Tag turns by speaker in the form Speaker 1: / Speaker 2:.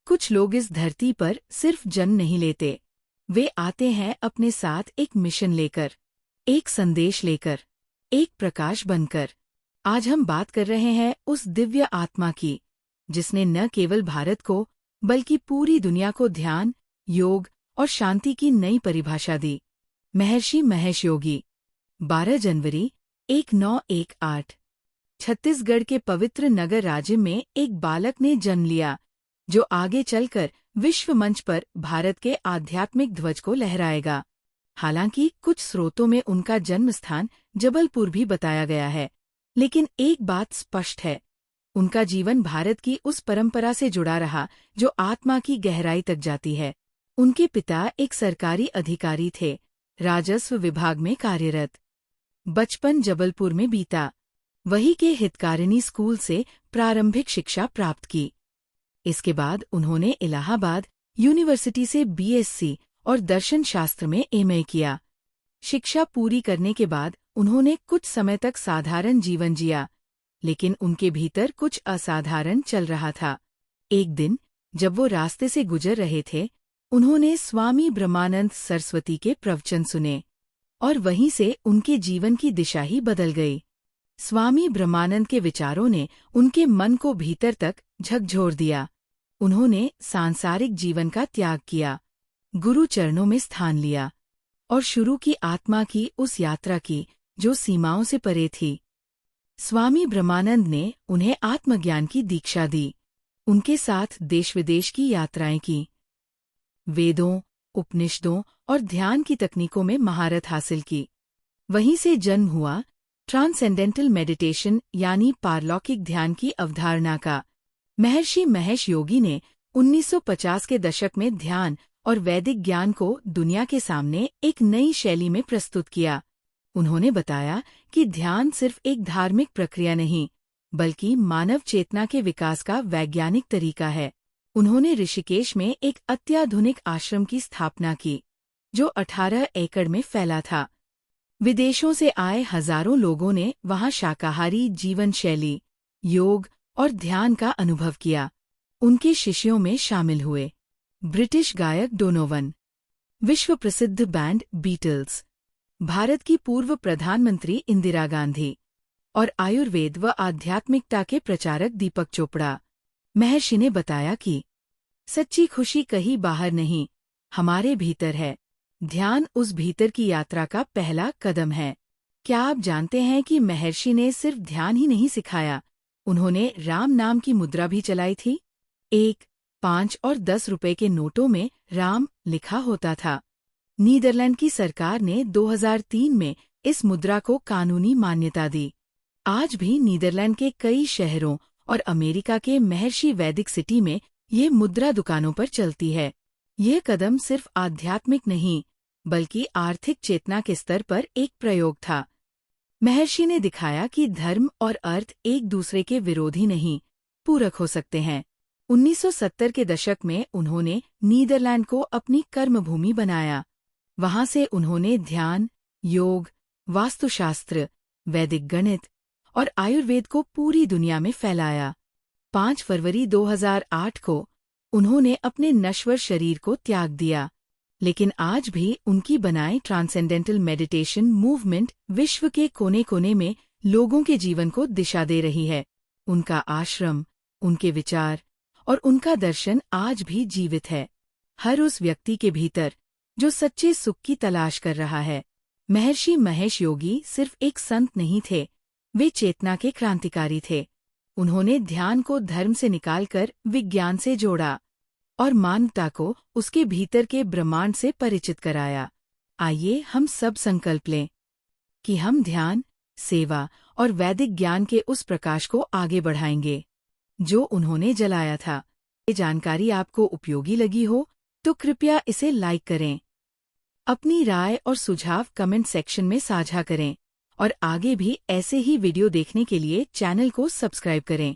Speaker 1: कुछ लोग इस धरती पर सिर्फ जन्म नहीं लेते, वे आते हैं अपने साथ एक मिशन लेकर, एक संदेश लेकर, एक प्रकाश बनकर। आज हम बात कर रहे हैं उस दिव्य आत्मा की, जिसने न केवल भारत को बल्कि पूरी दुनिया को ध्यान, योग और शांति की नई परिभाषा दी। महर्षि महेश योगी। 12 जनवरी 1918 छत्तीसगढ़ के पवित्र नगर राज्य में एक बालक ने जन्म लिया, जो आगे चलकर विश्व मंच पर भारत के आध्यात्मिक ध्वज को लहराएगा। हालांकि कुछ स्रोतों में उनका जन्म स्थान जबलपुर भी बताया गया है, लेकिन एक बात स्पष्ट है, उनका जीवन भारत की उस परंपरा से जुड़ा रहा जो आत्मा की गहराई तक जाती है। उनके पिता एक सरकारी अधिकारी थे, राजस्व विभाग में कार्यरत। बचपन जबलपुर में बीता, वहीं के हितकारिणी स्कूल से प्रारंभिक शिक्षा प्राप्त की। इसके बाद उन्होंने इलाहाबाद यूनिवर्सिटी से बीएससी और दर्शन शास्त्र में एमए किया। शिक्षा पूरी करने के बाद उन्होंने कुछ समय तक साधारण जीवन जिया, लेकिन उनके भीतर कुछ असाधारण चल रहा था। एक दिन जब वो रास्ते से गुजर रहे थे, उन्होंने स्वामी ब्रह्मानंद सरस्वती के प्रवचन सुने और वहीं से उनके जीवन की दिशा ही बदल गई। स्वामी ब्रह्मानंद के विचारों ने उनके मन को भीतर तक झकझोर दिया। उन्होंने सांसारिक जीवन का त्याग किया, गुरु चरणों में स्थान लिया और शुरू की आत्मा की उस यात्रा की जो सीमाओं से परे थी। स्वामी ब्रह्मानंद ने उन्हें आत्मज्ञान की दीक्षा दी, उनके साथ देश विदेश की यात्राएं की, वेदों, उपनिषदों और ध्यान की तकनीकों में महारत हासिल की। वहीं से जन्म हुआ ट्रांसेंडेंटल मेडिटेशन यानी पारलौकिक ध्यान की अवधारणा का। महर्षि महेश योगी ने 1950 के दशक में ध्यान और वैदिक ज्ञान को दुनिया के सामने एक नई शैली में प्रस्तुत किया। उन्होंने बताया कि ध्यान सिर्फ एक धार्मिक प्रक्रिया नहीं, बल्कि मानव चेतना के विकास का वैज्ञानिक तरीका है। उन्होंने ऋषिकेश में एक अत्याधुनिक आश्रम की स्थापना की, जो 18 एकड़ में फैला था। विदेशों से आए हजारों लोगों ने वहां शाकाहारी जीवन शैली, योग और ध्यान का अनुभव किया। उनके शिष्यों में शामिल हुए ब्रिटिश गायक डोनोवन, विश्व प्रसिद्ध बैंड बीटल्स, भारत की पूर्व प्रधानमंत्री इंदिरा गांधी और आयुर्वेद व आध्यात्मिकता के प्रचारक दीपक चोपड़ा। महर्षि ने बताया कि सच्ची खुशी कहीं बाहर नहीं, हमारे भीतर है। ध्यान उस भीतर की यात्रा का पहला कदम है। क्या आप जानते हैं कि महर्षि ने सिर्फ ध्यान ही नहीं सिखाया, उन्होंने राम नाम की मुद्रा भी चलाई थी। 1, 5 और 10 रुपए के नोटों में राम लिखा होता था। नीदरलैंड की सरकार ने 2003 में इस मुद्रा को कानूनी मान्यता दी। आज भी नीदरलैंड के कई शहरों और अमेरिका के महर्षि वैदिक सिटी में ये मुद्रा दुकानों पर चलती है। ये कदम सिर्फ आध्यात्मिक नहीं, बल्कि आर्थिक चेतना के स्तर पर एक प्रयोग था। महर्षि ने दिखाया कि धर्म और अर्थ एक दूसरे के विरोधी नहीं, पूरक हो सकते हैं। 1970 के दशक में उन्होंने नीदरलैंड को अपनी कर्मभूमि बनाया। वहां से उन्होंने ध्यान, योग, वास्तुशास्त्र, वैदिक गणित और आयुर्वेद को पूरी दुनिया में फैलाया। 5 फरवरी 2008 को उन्होंने अपने नश्वर शरीर को त्याग दिया, लेकिन आज भी उनकी बनाई ट्रांसेंडेंटल मेडिटेशन मूवमेंट विश्व के कोने कोने में लोगों के जीवन को दिशा दे रही है। उनका आश्रम, उनके विचार और उनका दर्शन आज भी जीवित है, हर उस व्यक्ति के भीतर जो सच्चे सुख की तलाश कर रहा है। महर्षि महेश योगी सिर्फ एक संत नहीं थे, वे चेतना के क्रांतिकारी थे। उन्होंने ध्यान को धर्म से निकालकर विज्ञान से जोड़ा और मानवता को उसके भीतर के ब्रह्मांड से परिचित कराया। आइए हम सब संकल्प लें कि हम ध्यान, सेवा और वैदिक ज्ञान के उस प्रकाश को आगे बढ़ाएंगे जो उन्होंने जलाया था। ये जानकारी आपको उपयोगी लगी हो तो कृपया इसे लाइक करें, अपनी राय और सुझाव कमेंट सेक्शन में साझा करें और आगे भी ऐसे ही वीडियो देखने के लिए चैनल को सब्सक्राइब करें।